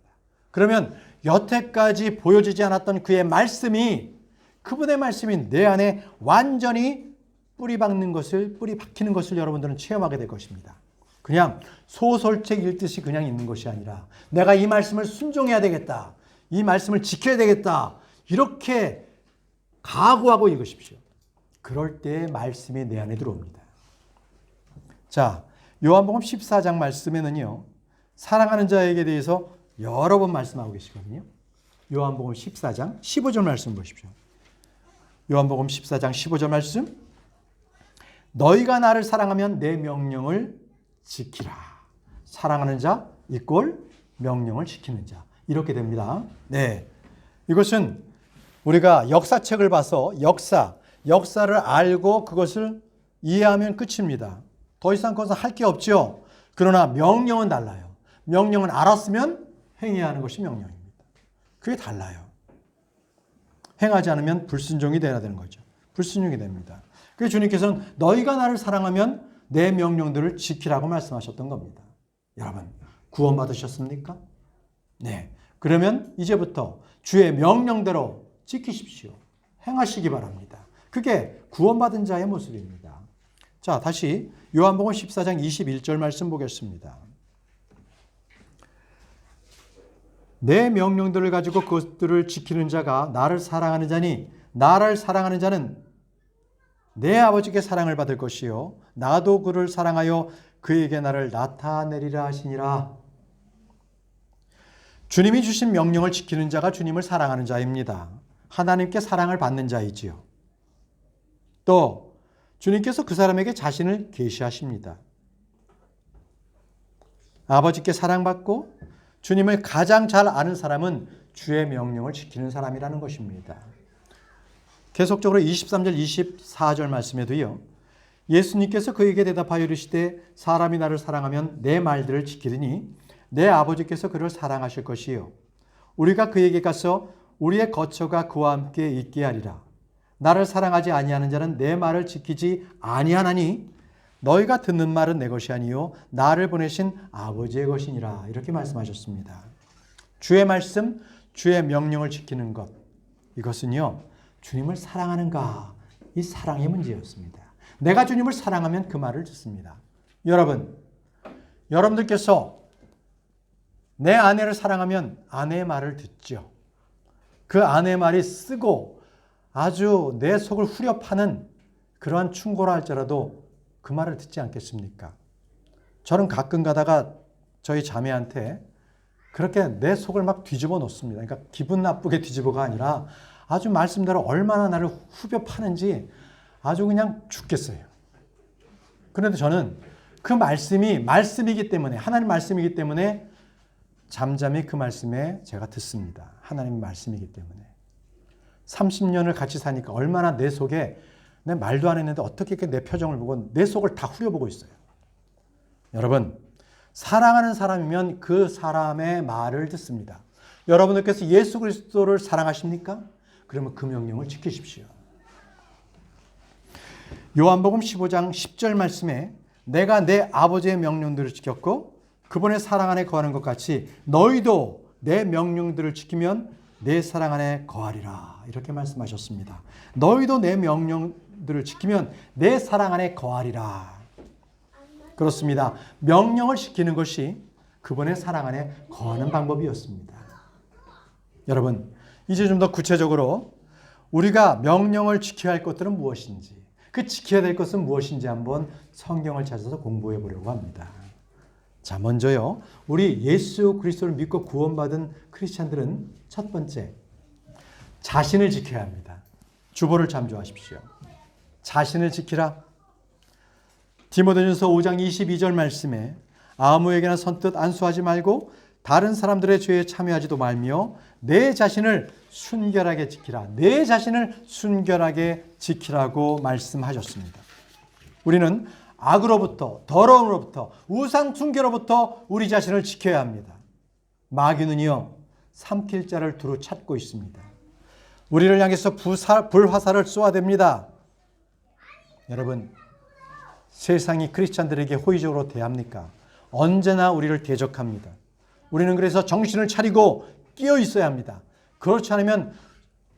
Speaker 1: 그러면 여태까지 보여지지 않았던 그의 말씀이, 그분의 말씀이 내 안에 완전히 뿌리 박히는 것을 여러분들은 체험하게 될 것입니다. 그냥 소설책 읽듯이 그냥 있는 것이 아니라 내가 이 말씀을 순종해야 되겠다. 이 말씀을 지켜야 되겠다. 이렇게 각오하고 읽으십시오. 그럴 때 말씀이 내 안에 들어옵니다. 자, 요한복음 14장 말씀에는요, 사랑하는 자에게 대해서 여러 번 말씀하고 계시거든요. 요한복음 14장 15절 말씀 보십시오. 요한복음 14장 15절 말씀. 너희가 나를 사랑하면 내 명령을 지키라. 사랑하는 자 이꼴 명령을 지키는 자. 이렇게 됩니다. 네, 이것은 우리가 역사책을 봐서 역사를 알고 그것을 이해하면 끝입니다. 더 이상 그것은 할 게 없죠. 그러나 명령은 달라요. 명령은 알았으면 행해야 하는 것이 명령입니다. 그게 달라요. 행하지 않으면 불순종이 되어야 되는 거죠. 불순종이 됩니다. 그래서 주님께서는 너희가 나를 사랑하면 내 명령들을 지키라고 말씀하셨던 겁니다. 여러분, 구원받으셨습니까? 네. 그러면 이제부터 주의 명령대로 지키십시오. 행하시기 바랍니다. 그게 구원받은 자의 모습입니다. 자, 다시 요한복음 14장 21절 말씀 보겠습니다. 내 명령들을 가지고 그것들을 지키는 자가 나를 사랑하는 자니 나를 사랑하는 자는 내 아버지께 사랑을 받을 것이요 나도 그를 사랑하여 그에게 나를 나타내리라 하시니라. 주님이 주신 명령을 지키는 자가 주님을 사랑하는 자입니다. 하나님께 사랑을 받는 자이지요. 또 주님께서 그 사람에게 자신을 계시하십니다. 아버지께 사랑받고 주님을 가장 잘 아는 사람은 주의 명령을 지키는 사람이라는 것입니다. 계속적으로 23절 24절 말씀에도요. 예수님께서 그에게 대답하여 이르시되 사람이 나를 사랑하면 내 말들을 지키리니 내 아버지께서 그를 사랑하실 것이요 우리가 그에게 가서 우리의 거처가 그와 함께 있게 하리라. 나를 사랑하지 아니하는 자는 내 말을 지키지 아니하나니 너희가 듣는 말은 내 것이 아니요 나를 보내신 아버지의 것이니라. 이렇게 말씀하셨습니다. 주의 말씀, 주의 명령을 지키는 것, 이것은요 주님을 사랑하는가, 이 사랑의 문제였습니다. 내가 주님을 사랑하면 그 말을 듣습니다. 여러분들께서 내 아내를 사랑하면 아내의 말을 듣죠. 그 아내의 말이 쓰고 아주 내 속을 후려 파는 그러한 충고라 할지라도 그 말을 듣지 않겠습니까? 저는 가끔 가다가 저희 자매한테 그렇게 내 속을 막 뒤집어 놓습니다. 그러니까 기분 나쁘게 뒤집어가 아니라 아주 말씀대로 얼마나 나를 후벼 파는지 아주 그냥 죽겠어요. 그런데 저는 그 말씀이 말씀이기 때문에, 하나님 말씀이기 때문에 잠잠히 그 말씀에 제가 듣습니다. 하나님 말씀이기 때문에. 30년을 같이 사니까 얼마나 내 속에 내 말도 안 했는데 어떻게 이렇게 내 표정을 보고 내 속을 다 후려보고 있어요. 여러분, 사랑하는 사람이면 그 사람의 말을 듣습니다. 여러분들께서 예수 그리스도를 사랑하십니까? 그러면 그 명령을 지키십시오. 요한복음 15장 10절 말씀에 내가 내 아버지의 명령들을 지켰고 그분의 사랑 안에 거하는 것 같이 너희도 내 명령들을 지키면 내 사랑 안에 거하리라. 이렇게 말씀하셨습니다. 너희도 내 명령들을 지키면 내 사랑 안에 거하리라. 그렇습니다. 명령을 지키는 것이 그분의 사랑 안에 거하는 방법이었습니다. 여러분, 이제 좀 더 구체적으로 우리가 명령을 지켜야 할 것들은 무엇인지, 그 지켜야 될 것은 무엇인지 한번 성경을 찾아서 공부해 보려고 합니다. 자, 먼저요. 우리 예수 그리스도를 믿고 구원받은 크리스찬들은 첫 번째, 자신을 지켜야 합니다. 주보를 참조하십시오. 자신을 지키라. 디모데전서 5장 22절 말씀에 아무에게나 선뜻 안수하지 말고 다른 사람들의 죄에 참여하지도 말며 내 자신을 순결하게 지키라. 내 자신을 순결하게 지키라고 말씀하셨습니다. 우리는 악으로부터, 더러움으로부터, 우상 숭배로부터 우리 자신을 지켜야 합니다. 마귀는요, 삼킬 자를 두루 찾고 있습니다. 우리를 향해서 불화살을 쏘아댑니다. 여러분, 세상이 크리스찬들에게 호의적으로 대합니까? 언제나 우리를 대적합니다. 우리는 그래서 정신을 차리고 끼어 있어야 합니다. 그렇지 않으면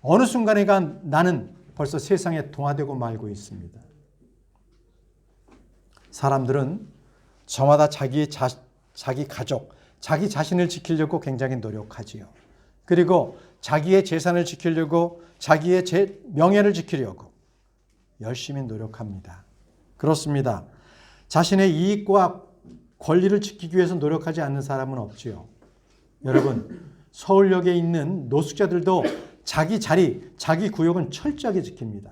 Speaker 1: 어느 순간에가 나는 벌써 세상에 동화되고 말고 있습니다. 사람들은 저마다 자기 가족, 자기 자신을 지키려고 굉장히 노력하지요. 그리고 자기의 재산을 지키려고, 자기의 명예를 지키려고 열심히 노력합니다. 그렇습니다. 자신의 이익과 권리를 지키기 위해서 노력하지 않는 사람은 없지요. 여러분, 서울역에 있는 노숙자들도 자기 자리, 자기 구역은 철저하게 지킵니다.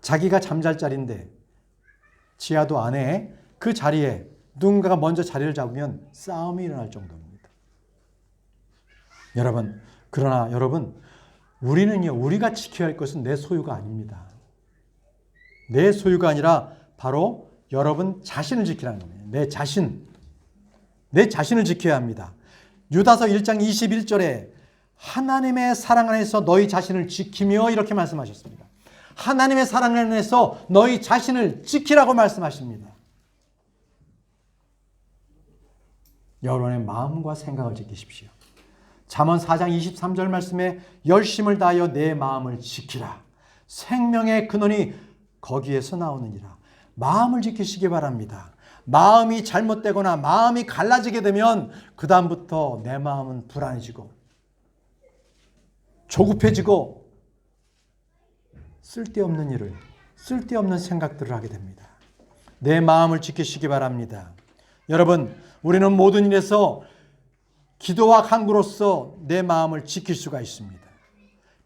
Speaker 1: 자기가 잠잘 자리인데 지하도 안에 그 자리에 누군가가 먼저 자리를 잡으면 싸움이 일어날 정도입니다. 그러나 여러분, 우리가 지켜야 할 것은 내 소유가 아닙니다. 내 소유가 아니라 바로 여러분 자신을 지키라는 겁니다. 내 자신을 지켜야 합니다. 유다서 1장 21절에 하나님의 사랑 안에서 너희 자신을 지키며 이렇게 말씀하셨습니다. 하나님의 사랑 안에서 너희 자신을 지키라고 말씀하십니다. 여러분의 마음과 생각을 지키십시오. 잠언 4장 23절 말씀에 열심을 다하여 내 마음을 지키라. 생명의 근원이 거기에서 나오느니라. 마음을 지키시기 바랍니다. 마음이 잘못되거나 마음이 갈라지게 되면 그 다음부터 내 마음은 불안해지고 조급해지고 쓸데없는 생각들을 하게 됩니다. 내 마음을 지키시기 바랍니다. 여러분, 우리는 모든 일에서 기도와 간구로서 내 마음을 지킬 수가 있습니다.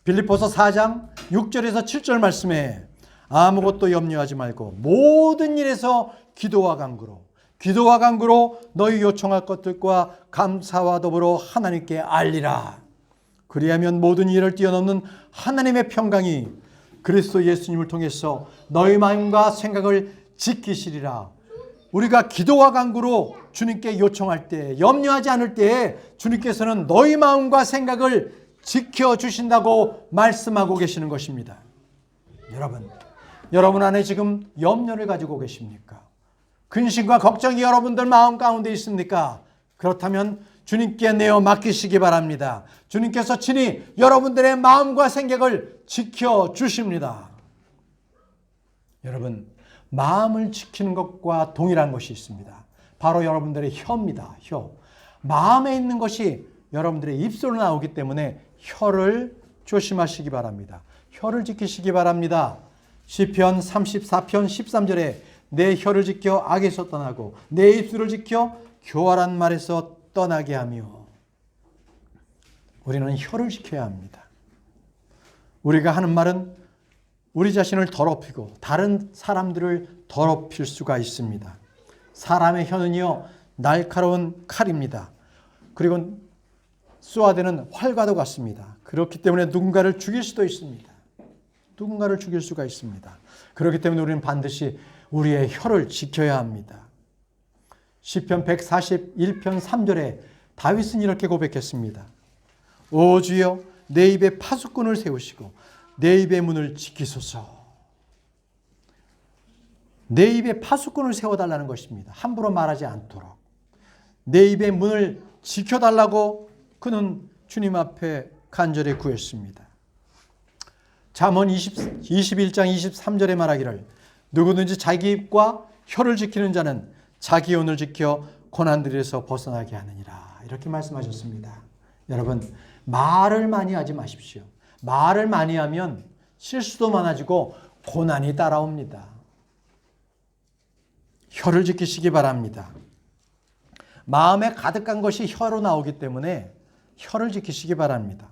Speaker 1: 빌립보서 4장 6절에서 7절 말씀에 아무것도 염려하지 말고 모든 일에서 기도와 간구로 너희 요청할 것들과 감사와 더불어 하나님께 알리라. 그리하면 모든 일을 뛰어넘는 하나님의 평강이 그리스도 예수님을 통해서 너희 마음과 생각을 지키시리라. 우리가 기도와 간구로 주님께 요청할 때, 염려하지 않을 때에 주님께서는 너희 마음과 생각을 지켜주신다고 말씀하고 계시는 것입니다. 여러분 안에 지금 염려를 가지고 계십니까? 근심과 걱정이 여러분들 마음 가운데 있습니까? 그렇다면 주님께 내어 맡기시기 바랍니다. 주님께서 친히 여러분들의 마음과 생각을 지켜주십니다. 여러분, 마음을 지키는 것과 동일한 것이 있습니다. 바로 여러분들의 혀입니다. 혀. 마음에 있는 것이 여러분들의 입술로 나오기 때문에 혀를 조심하시기 바랍니다. 혀를 지키시기 바랍니다. 시편 34편 13절에 내 혀를 지켜 악에서 떠나고 내 입술을 지켜 교활한 말에서 떠나게 하며. 우리는 혀를 지켜야 합니다. 우리가 하는 말은 우리 자신을 더럽히고 다른 사람들을 더럽힐 수가 있습니다. 사람의 혀는요, 날카로운 칼입니다. 그리고 쏘아대는 활과도 같습니다. 그렇기 때문에 누군가를 죽일 수도 있습니다. 누군가를 죽일 수가 있습니다. 그렇기 때문에 우리는 반드시 우리의 혀를 지켜야 합니다. 시편 141편 3절에 다윗은 이렇게 고백했습니다. 오 주여, 내 입에 파수꾼을 세우시고 내 입의 문을 지키소서. 내 입에 파수꾼을 세워달라는 것입니다. 함부로 말하지 않도록. 내 입의 문을 지켜달라고 그는 주님 앞에 간절히 구했습니다. 잠언 21장 23절에 말하기를 누구든지 자기 입과 혀를 지키는 자는 자기 혼을 지켜 고난들에서 벗어나게 하느니라. 이렇게 말씀하셨습니다. 여러분, 말을 많이 하지 마십시오. 말을 많이 하면 실수도 많아지고 고난이 따라옵니다. 혀를 지키시기 바랍니다. 마음에 가득한 것이 혀로 나오기 때문에 혀를 지키시기 바랍니다.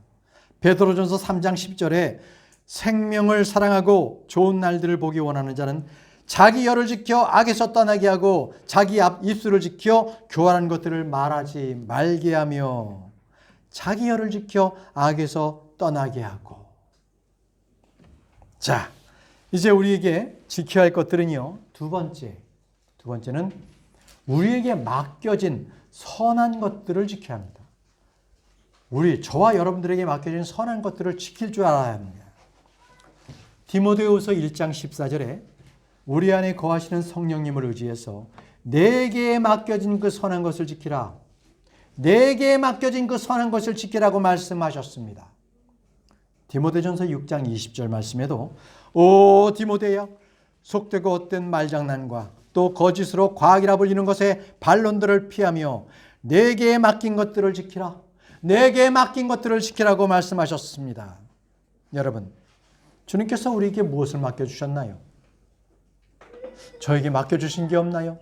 Speaker 1: 베드로전서 3장 10절에 생명을 사랑하고 좋은 날들을 보기 원하는 자는 자기 혀를 지켜 악에서 떠나게 하고 자기 입술을 지켜 교활한 것들을 말하지 말게 하며. 자기 혀를 지켜 악에서 떠나게 하고. 자, 이제 우리에게 지켜야 할 것들은요, 두 번째는 우리에게 맡겨진 선한 것들을 지켜야 합니다. 저와 여러분들에게 맡겨진 선한 것들을 지킬 줄 알아야 합니다. 디모데후서 1장 14절에 우리 안에 거하시는 성령님을 의지해서 내게 맡겨진 그 선한 것을 지키라. 내게 맡겨진 그 선한 것을 지키라고 말씀하셨습니다. 디모데전서 6장 20절 말씀에도 오 디모데야, 속되고 헛된 말장난과 또 거짓으로 과학이라 불리는 것에 반론들을 피하며 내게 맡긴 것들을 지키라. 내게 맡긴 것들을 지키라고 말씀하셨습니다. 여러분, 주님께서 우리에게 무엇을 맡겨주셨나요? 저에게 맡겨주신 게 없나요?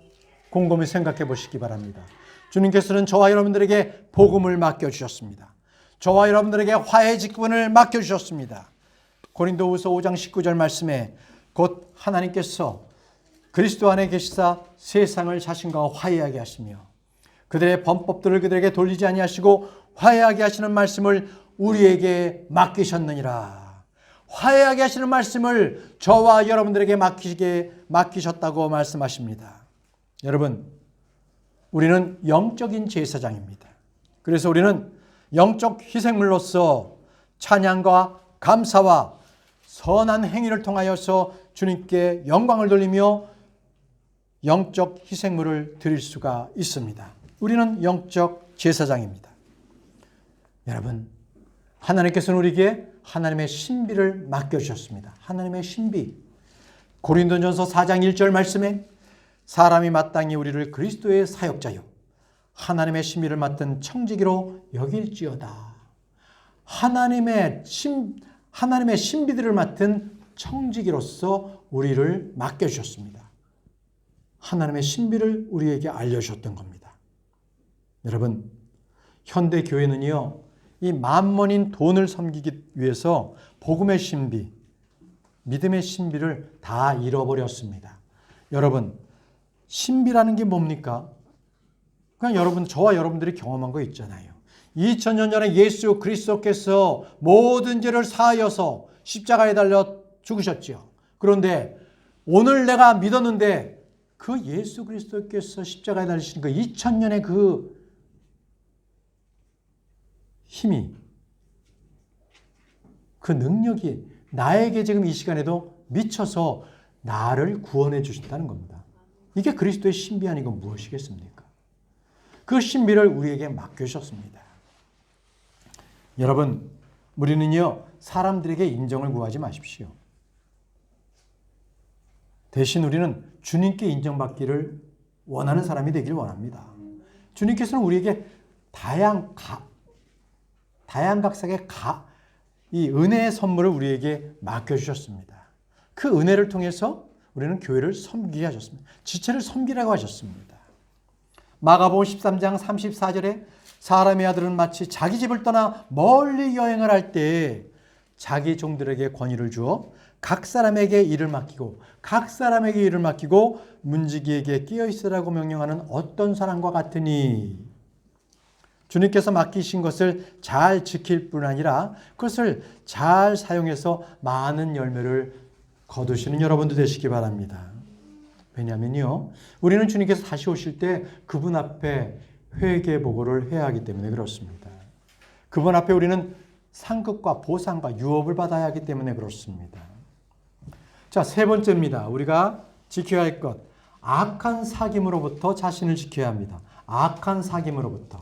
Speaker 1: 곰곰이 생각해 보시기 바랍니다. 주님께서는 저와 여러분들에게 복음을 맡겨주셨습니다. 저와 여러분들에게 화해 직분을 맡겨주셨습니다. 고린도후서 5장 19절 말씀에 곧 하나님께서 그리스도 안에 계시사 세상을 자신과 화해하게 하시며 그들의 범법들을 그들에게 돌리지 아니하시고 화해하게 하시는 말씀을 우리에게 맡기셨느니라. 화해하게 하시는 말씀을 저와 여러분들에게 맡기셨다고 말씀하십니다. 여러분, 우리는 영적인 제사장입니다. 그래서 우리는 영적 희생물로서 찬양과 감사와 선한 행위를 통하여서 주님께 영광을 돌리며 영적 희생물을 드릴 수가 있습니다. 우리는 영적 제사장입니다. 여러분, 하나님께서는 우리에게 하나님의 신비를 맡겨주셨습니다. 하나님의 신비. 고린도전서 4장 1절 말씀에 사람이 마땅히 우리를 그리스도의 사역자요 하나님의 신비를 맡은 청지기로 여길지어다. 하나님의 신비들을 맡은 청지기로서 우리를 맡겨주셨습니다. 하나님의 신비를 우리에게 알려주셨던 겁니다. 여러분, 현대 교회는요, 이 만mon인 돈을 섬기기 위해서 복음의 신비, 믿음의 신비를 다 잃어버렸습니다. 여러분, 신비라는 게 뭡니까? 그냥 여러분, 저와 여러분들이 경험한 거 있잖아요. 2000년 전에 예수 그리스도께서 모든 죄를 사하여서 십자가에 달려 죽으셨죠. 그런데 오늘 내가 믿었는데 그 예수 그리스도께서 십자가에 달리신 그 2000년의 그 힘이, 그 능력이 나에게 지금 이 시간에도 미쳐서 나를 구원해 주신다는 겁니다. 이게 그리스도의 신비 아니고 무엇이겠습니까? 그 신비를 우리에게 맡겨주셨습니다. 여러분, 우리는요, 사람들에게 인정을 구하지 마십시오. 대신 우리는 주님께 인정받기를 원하는 사람이 되길 원합니다. 주님께서는 우리에게 다양각색의 이 은혜의 선물을 우리에게 맡겨주셨습니다. 그 은혜를 통해서 우리는 교회를 섬기게 하셨습니다. 지체를 섬기라고 하셨습니다. 마가복음 13장 34절에 사람의 아들은 마치 자기 집을 떠나 멀리 여행을 할 때 자기 종들에게 권위를 주어 각 사람에게 일을 맡기고 문지기에게 끼어 있으라고 명령하는 어떤 사람과 같으니, 주님께서 맡기신 것을 잘 지킬 뿐 아니라 그것을 잘 사용해서 많은 열매를 거두시는 여러분도 되시기 바랍니다. 왜냐하면요, 우리는 주님께서 다시 오실 때 그분 앞에 회개 보고를 해야 하기 때문에 그렇습니다. 그분 앞에 우리는 상급과 보상과 유업을 받아야 하기 때문에 그렇습니다. 자, 세 번째입니다. 우리가 지켜야 할 것, 악한 사귐으로부터 자신을 지켜야 합니다. 악한 사귐으로부터.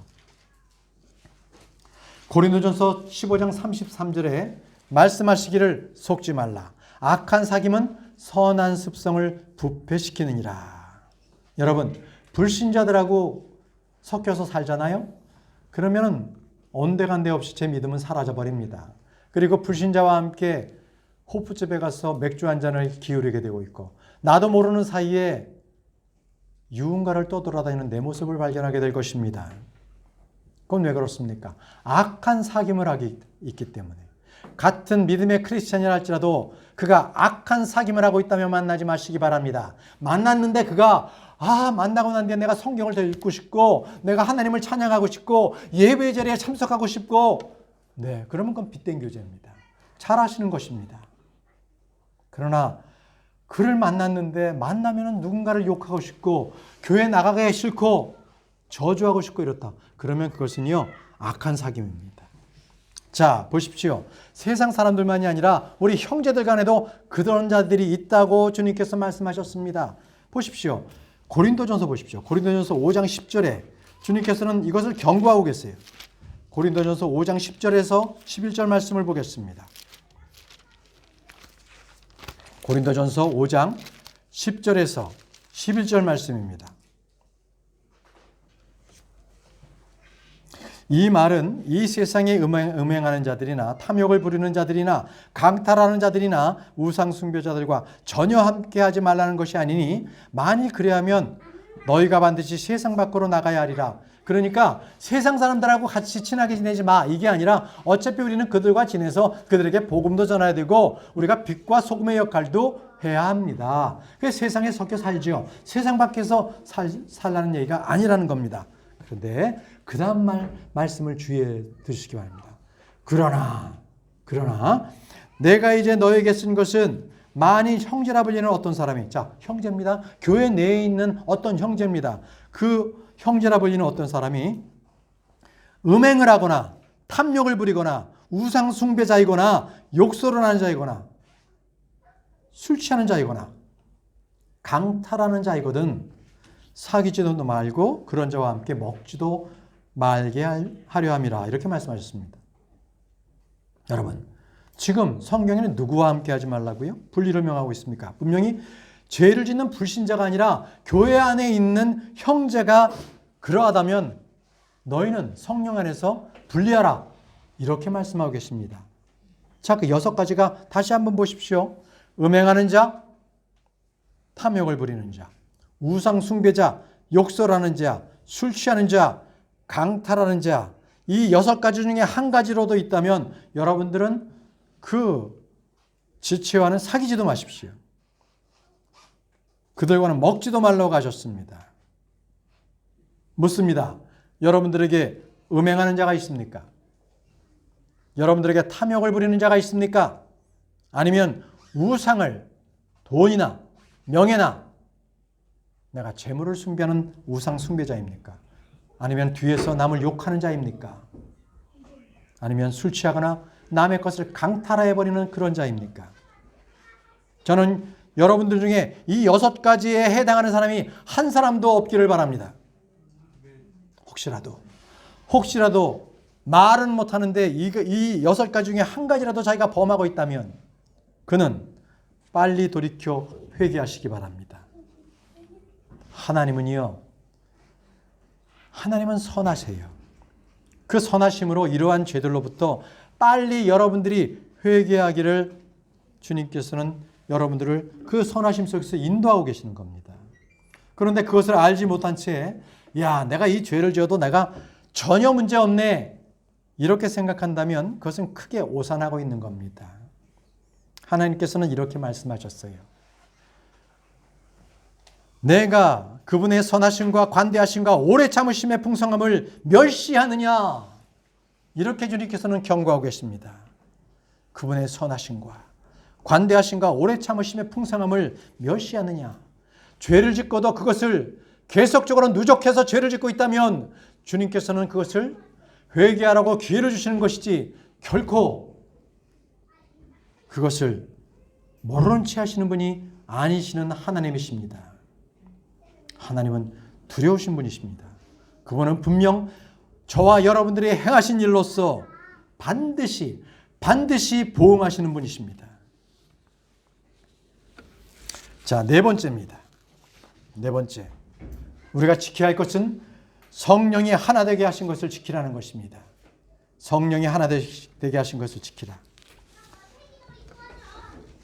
Speaker 1: 고린도전서 15장 33절에 말씀하시기를 속지 말라. 악한 사귐은 선한 습성을 부패시키느니라. 여러분, 불신자들하고 섞여서 살잖아요? 그러면 온데간데 없이 제 믿음은 사라져버립니다. 그리고 불신자와 함께 호프집에 가서 맥주 한 잔을 기울이게 되고 있고, 나도 모르는 사이에 유흥가를 떠돌아다니는 내 모습을 발견하게 될 것입니다. 그건 왜 그렇습니까? 악한 사귐을 하기 있기 때문에. 같은 믿음의 크리스찬이라 할지라도 그가 악한 사귐을 하고 있다면 만나지 마시기 바랍니다. 만났는데 그가 만나고 난 뒤에 내가 성경을 더 읽고 싶고 내가 하나님을 찬양하고 싶고 예배 자리에 참석하고 싶고, 네, 그러면 그건 빗된 교제입니다. 잘하시는 것입니다. 그러나 그를 만났는데 만나면 누군가를 욕하고 싶고 교회 나가기 싫고 저주하고 싶고 이렇다. 그러면 그것은요, 악한 사귐입니다. 자, 보십시오. 세상 사람들만이 아니라 우리 형제들 간에도 그런 자들이 있다고 주님께서 말씀하셨습니다. 보십시오. 고린도전서 보십시오. 고린도전서 5장 10절에 주님께서는 이것을 경고하고 계세요. 고린도전서 5장 10절에서 11절 말씀을 보겠습니다. 고린도전서 5장 10절에서 11절 말씀입니다. 이 말은 이 세상에 음행하는 자들이나 탐욕을 부리는 자들이나 강탈하는 자들이나 우상 숭배자들과 전혀 함께하지 말라는 것이 아니니 만일 그래야면 너희가 반드시 세상 밖으로 나가야 하리라. 그러니까 세상 사람들하고 같이 친하게 지내지 마, 이게 아니라 어차피 우리는 그들과 지내서 그들에게 복음도 전해야 되고 우리가 빛과 소금의 역할도 해야 합니다. 그래서 세상에 섞여 살죠. 세상 밖에서 살라는 얘기가 아니라는 겁니다. 그런데 그 다음 말씀을 주의해 두시기 바랍니다. 그러나 내가 이제 너에게 쓴 것은 만일 형제라 불리는 어떤 사람이, 자, 형제입니다. 교회 내에 있는 어떤 형제입니다. 그 형제라 불리는 어떤 사람이 음행을 하거나 탐욕을 부리거나 우상 숭배자이거나 욕설을 하는 자이거나 술 취하는 자이거나 강탈하는 자이거든 사귀지도 말고 그런 자와 함께 먹지도 말게 하려 함이라. 이렇게 말씀하셨습니다. 여러분, 지금 성경에는 누구와 함께 하지 말라고요? 분리를 명하고 있습니까? 분명히 죄를 짓는 불신자가 아니라 교회 안에 있는 형제가 그러하다면 너희는 성령 안에서 분리하라. 이렇게 말씀하고 계십니다. 자, 그 6가지가 다시 한번 보십시오. 음행하는 자, 탐욕을 부리는 자, 우상 숭배자, 욕설하는 자, 술 취하는 자, 강탈하는 자. 이 6가지 중에 한 가지로도 있다면 여러분들은 그 지체와는 사귀지도 마십시오. 그들과는 먹지도 말라고 하셨습니다. 묻습니다. 여러분들에게 음행하는 자가 있습니까? 여러분들에게 탐욕을 부리는 자가 있습니까? 아니면 우상을, 돈이나 명예나 내가 재물을 숭배하는 우상 숭배자입니까? 아니면 뒤에서 남을 욕하는 자입니까? 아니면 술 취하거나 남의 것을 강탈해버리는 그런 자입니까? 저는 여러분들 중에 이 6가지에 해당하는 사람이 한 사람도 없기를 바랍니다. 혹시라도 말은 못하는데 이 6가지 중에 한 가지라도 자기가 범하고 있다면 그는 빨리 돌이켜 회개하시기 바랍니다. 하나님은 선하세요. 그 선하심으로 이러한 죄들로부터 빨리 여러분들이 회개하기를 주님께서는 여러분들을 그 선하심 속에서 인도하고 계시는 겁니다. 그런데 그것을 알지 못한 채 내가 이 죄를 지어도 내가 전혀 문제 없네 이렇게 생각한다면 그것은 크게 오산하고 있는 겁니다. 하나님께서는 이렇게 말씀하셨어요. 내가 그분의 선하심과 관대하심과 오래 참으심의 풍성함을 멸시하느냐. 이렇게 주님께서는 경고하고 계십니다. 그분의 선하심과 관대하심과 오래 참으심의 풍성함을 멸시하느냐. 죄를 짓고도 그것을 계속적으로 누적해서 죄를 짓고 있다면 주님께서는 그것을 회개하라고 기회를 주시는 것이지 결코 그것을 모르는 채 하시는 분이 아니시는 하나님이십니다. 하나님은 두려우신 분이십니다. 그분은 분명 저와 여러분들이 행하신 일로서 반드시 보응하시는 분이십니다. 자, 4번째입니다. 4번째. 우리가 지켜야 할 것은 성령이 하나 되게 하신 것을 지키라는 것입니다. 성령이 하나 되게 하신 것을 지키라.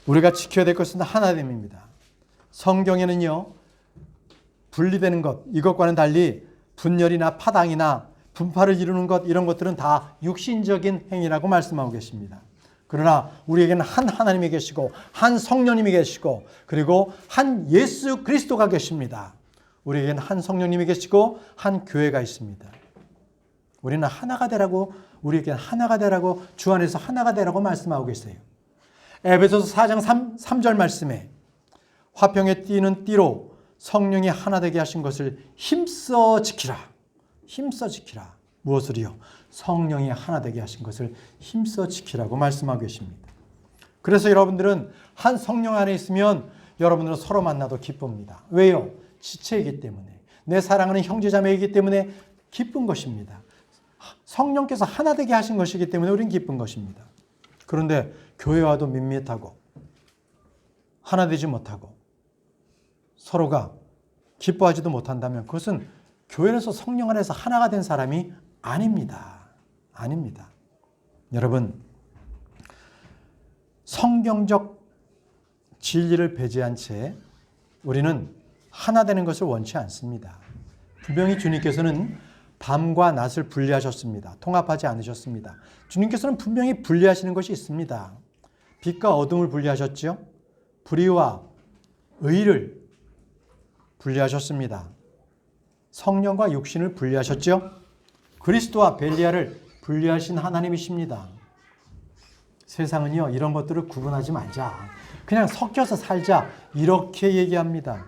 Speaker 1: 우리가 지켜야 될 것은 하나됨입니다. 성경에는요, 분리되는 것, 이것과는 달리 분열이나 파당이나 분파를 이루는 것, 이런 것들은 다 육신적인 행위라고 말씀하고 계십니다. 그러나 우리에게는 한 하나님이 계시고 한 성령님이 계시고 그리고 한 예수 그리스도가 계십니다. 우리에게는 한 성령님이 계시고 한 교회가 있습니다. 우리는 하나가 되라고, 우리에게는 하나가 되라고, 주 안에서 하나가 되라고 말씀하고 계세요. 에베소서 4장 3절 말씀에 화평에 띄는 띠로 성령이 하나 되게 하신 것을 힘써 지키라. 힘써 지키라. 무엇을요? 성령이 하나 되게 하신 것을 힘써 지키라고 말씀하고 계십니다. 그래서 여러분들은 한 성령 안에 있으면 여러분들은 서로 만나도 기쁩니다. 왜요? 지체이기 때문에, 내 사랑하는 형제자매이기 때문에 기쁜 것입니다. 성령께서 하나 되게 하신 것이기 때문에 우리는 기쁜 것입니다. 그런데 교회와도 밋밋하고 하나 되지 못하고 서로가 기뻐하지도 못한다면 그것은 교회에서 성령 안에서 하나가 된 사람이 아닙니다. 아닙니다. 여러분, 성경적 진리를 배제한 채 우리는 하나 되는 것을 원치 않습니다. 분명히 주님께서는 밤과 낮을 분리하셨습니다. 통합하지 않으셨습니다. 주님께서는 분명히 분리하시는 것이 있습니다. 빛과 어둠을 분리하셨죠. 불의와 의를 분리하셨습니다. 성령과 육신을 분리하셨죠. 그리스도와 벨리알을 분리하신 하나님이십니다. 세상은요, 이런 것들을 구분하지 말자. 그냥 섞여서 살자. 이렇게 얘기합니다.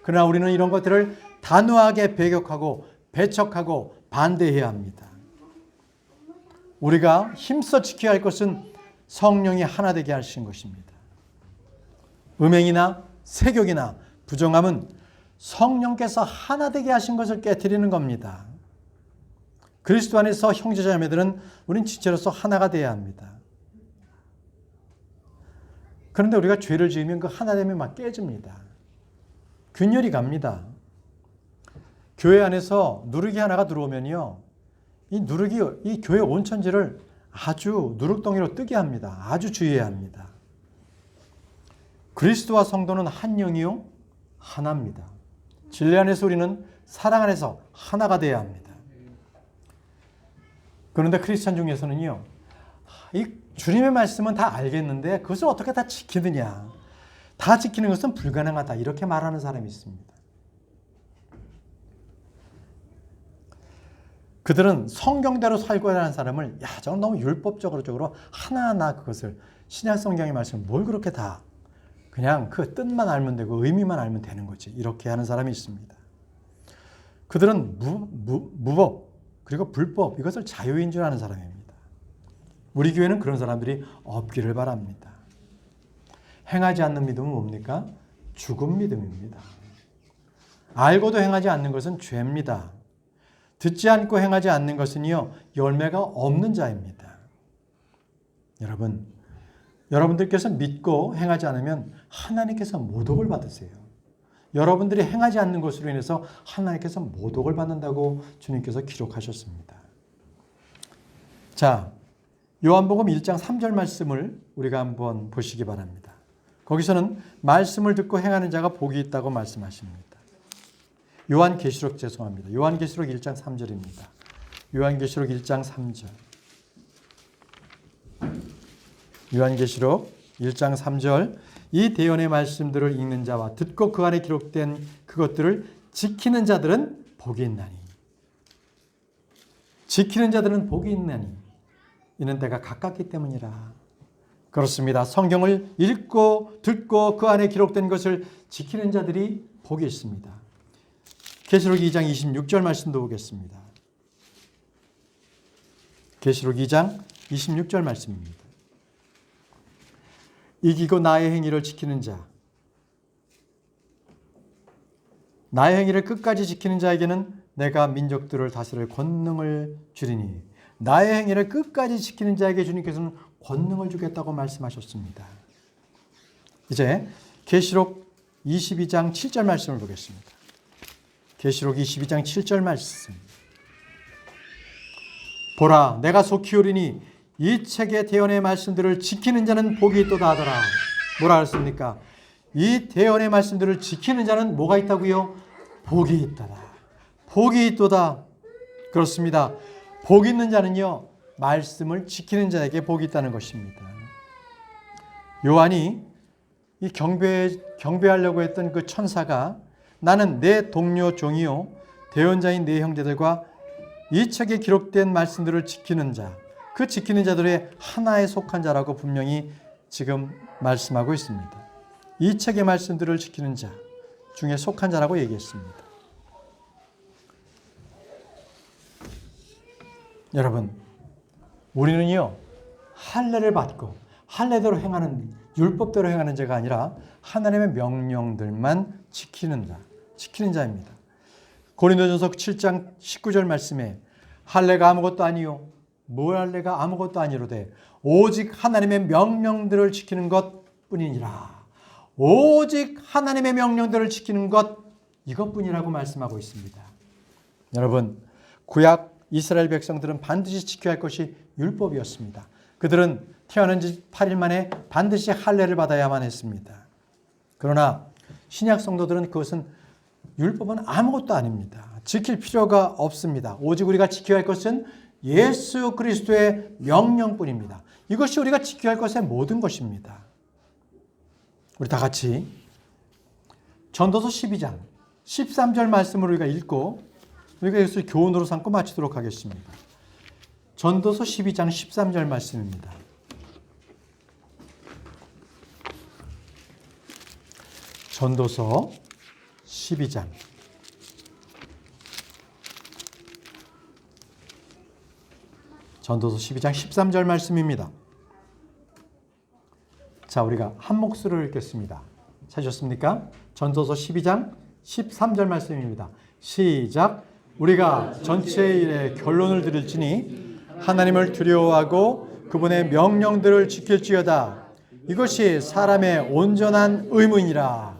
Speaker 1: 그러나 우리는 이런 것들을 단호하게 배격하고 배척하고 반대해야 합니다. 우리가 힘써 지켜야 할 것은 성령이 하나 되게 하신 것입니다. 음행이나 세욕이나 부정함은 성령께서 하나 되게 하신 것을 깨트리는 겁니다. 그리스도 안에서 형제자매들은 우린 지체로서 하나가 되어야 합니다. 그런데 우리가 죄를 지으면 그 하나됨이 막 깨집니다. 균열이 갑니다. 교회 안에서 누룩이 하나가 들어오면요, 이 누룩이 이 교회 온천지를 아주 누룩덩이로 뜨게 합니다. 아주 주의해야 합니다. 그리스도와 성도는 한 영이요 하나입니다. 진리 안에서 우리는 사랑 안에서 하나가 되어야 합니다. 그런데 크리스찬 중에서는요, 이 주님의 말씀은 다 알겠는데 그것을 어떻게 다 지키느냐, 다 지키는 것은 불가능하다, 이렇게 말하는 사람이 있습니다. 그들은 성경대로 살고 하는 사람을, 야, 저건 너무 율법적으로 하나하나 그것을, 신약 성경의 말씀을 뭘 그렇게 다 그냥 그 뜻만 알면 되고 의미만 알면 되는 거지, 이렇게 하는 사람이 있습니다. 그들은 무법 그리고 불법, 이것을 자유인 줄 아는 사람입니다. 우리 교회는 그런 사람들이 없기를 바랍니다. 행하지 않는 믿음은 뭡니까? 죽은 믿음입니다. 알고도 행하지 않는 것은 죄입니다. 듣지 않고 행하지 않는 것은요, 열매가 없는 자입니다. 여러분, 여러분들께서 믿고 행하지 않으면 하나님께서 모독을 받으세요. 여러분들이 행하지 않는 것으로 인해서 하나님께서 모독을 받는다고 주님께서 기록하셨습니다. 자, 요한복음 1장 3절 말씀을 우리가 한번 보시기 바랍니다. 거기서는 말씀을 듣고 행하는 자가 복이 있다고 말씀하십니다. 요한계시록 1장 3절입니다. 요한계시록 1장 3절. 요한계시록 1장 3절. 이 대언의 말씀들을 읽는 자와 듣고 그 안에 기록된 그것들을 지키는 자들은 복이 있나니. 지키는 자들은 복이 있나니. 이는 때가 가깝기 때문이라. 그렇습니다. 성경을 읽고 듣고 그 안에 기록된 것을 지키는 자들이 복이 있습니다. 계시록 2장 26절 말씀도 보겠습니다. 계시록 2장 26절 말씀입니다. 이기고 나의 행위를 지키는 자, 나의 행위를 끝까지 지키는 자에게는 내가 민족들을 다스릴 권능을 주리니, 나의 행위를 끝까지 지키는 자에게 주님께서는 권능을 주겠다고 말씀하셨습니다. 이제 계시록 22장 7절 말씀을 보겠습니다. 계시록 22장 7절 말씀. 보라, 내가 속히 오리니 이 책의 대언의 말씀들을 지키는 자는 복이 있도다 하더라. 뭐라 했습니까? 이 대언의 말씀들을 지키는 자는 뭐가 있다고요? 복이 있다다. 복이 있도다. 그렇습니다. 복 있는 자는요, 말씀을 지키는 자에게 복이 있다는 것입니다. 요한이 이 경배하려고 했던 그 천사가, 나는 내 동료 종이요 대언자인 내 형제들과 이 책에 기록된 말씀들을 지키는 자, 그 지키는 자들의 하나에 속한 자라고 분명히 지금 말씀하고 있습니다. 이 책의 말씀들을 지키는 자 중에 속한 자라고 얘기했습니다. 여러분, 우리는요, 할례를 받고 할례대로 행하는, 율법대로 행하는 자가 아니라 하나님의 명령들만 지키는 자입니다. 고린도전서 7장 19절 말씀에 할례가 아무것도 아니요, 뭘 할례가 아무것도 아니로되 오직 하나님의 명령들을 지키는 것뿐이니라. 오직 하나님의 명령들을 지키는 것, 이것뿐이라고 말씀하고 있습니다. 여러분, 구약 이스라엘 백성들은 반드시 지켜야 할 것이 율법이었습니다. 그들은 태어난 지 8일 만에 반드시 할례를 받아야만 했습니다. 그러나 신약 성도들은 그것은, 율법은 아무것도 아닙니다. 지킬 필요가 없습니다. 오직 우리가 지켜야 할 것은 예수 그리스도의 명령뿐입니다. 이것이 우리가 지켜야 할 것의 모든 것입니다. 우리 다 같이 전도서 12장 13절 말씀을 우리가 읽고 우리가 이것을 교훈으로 삼고 마치도록 하겠습니다. 전도서 12장 13절 말씀입니다. 전도서 12장. 전도서 12장 13절 말씀입니다. 자, 우리가 한 목소리로 읽겠습니다. 찾으셨습니까? 전도서 12장 13절 말씀입니다. 시작. 우리가 전체 일의 결론을 들을지니 하나님을 두려워하고 그분의 명령들을 지킬지어다. 이것이 사람의 온전한 의무이니라.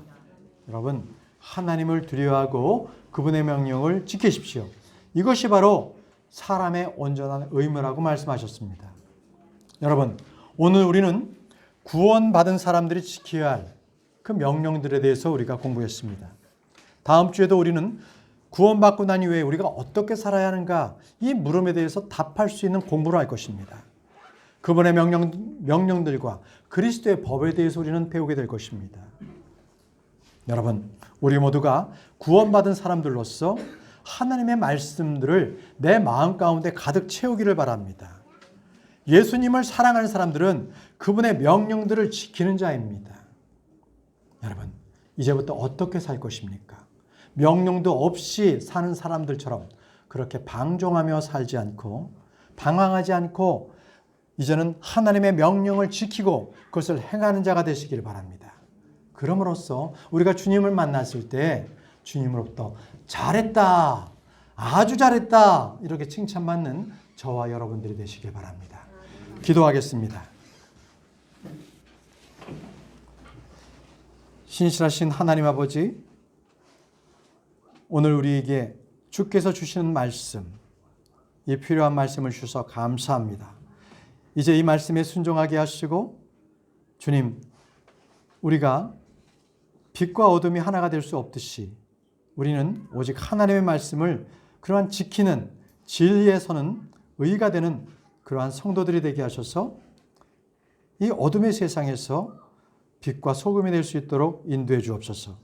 Speaker 1: 여러분, 하나님을 두려워하고 그분의 명령을 지키십시오. 이것이 바로 사람의 온전한 의무라고 말씀하셨습니다. 여러분, 오늘 우리는 구원받은 사람들이 지켜야 할 그 명령들에 대해서 우리가 공부했습니다. 다음 주에도 우리는 구원받고 난 이후에 우리가 어떻게 살아야 하는가, 이 물음에 대해서 답할 수 있는 공부를 할 것입니다. 그분의 명령들과 그리스도의 법에 대해서 우리는 배우게 될 것입니다. 여러분, 우리 모두가 구원받은 사람들로서 하나님의 말씀들을 내 마음 가운데 가득 채우기를 바랍니다. 예수님을 사랑하는 사람들은 그분의 명령들을 지키는 자입니다. 여러분, 이제부터 어떻게 살 것입니까? 명령도 없이 사는 사람들처럼 그렇게 방종하며 살지 않고 방황하지 않고 이제는 하나님의 명령을 지키고 그것을 행하는 자가 되시길 바랍니다. 그럼으로써 우리가 주님을 만났을 때 주님으로부터 잘했다, 아주 잘했다 이렇게 칭찬받는 저와 여러분들이 되시길 바랍니다. 기도하겠습니다. 신실하신 하나님 아버지, 오늘 우리에게 주께서 주시는 말씀, 이 필요한 말씀을 주셔서 감사합니다. 이제 이 말씀에 순종하게 하시고 주님, 우리가 빛과 어둠이 하나가 될 수 없듯이 우리는 오직 하나님의 말씀을 그러한 지키는 진리에 서는 의가 되는 그러한 성도들이 되게 하셔서 이 어둠의 세상에서 빛과 소금이 될 수 있도록 인도해 주옵소서.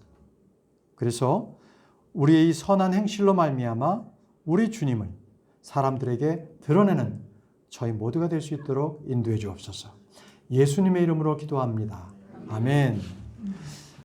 Speaker 1: 그래서 우리의 이 선한 행실로 말미암아 우리 주님을 사람들에게 드러내는 저희 모두가 될 수 있도록 인도해 주옵소서. 예수님의 이름으로 기도합니다. 아멘.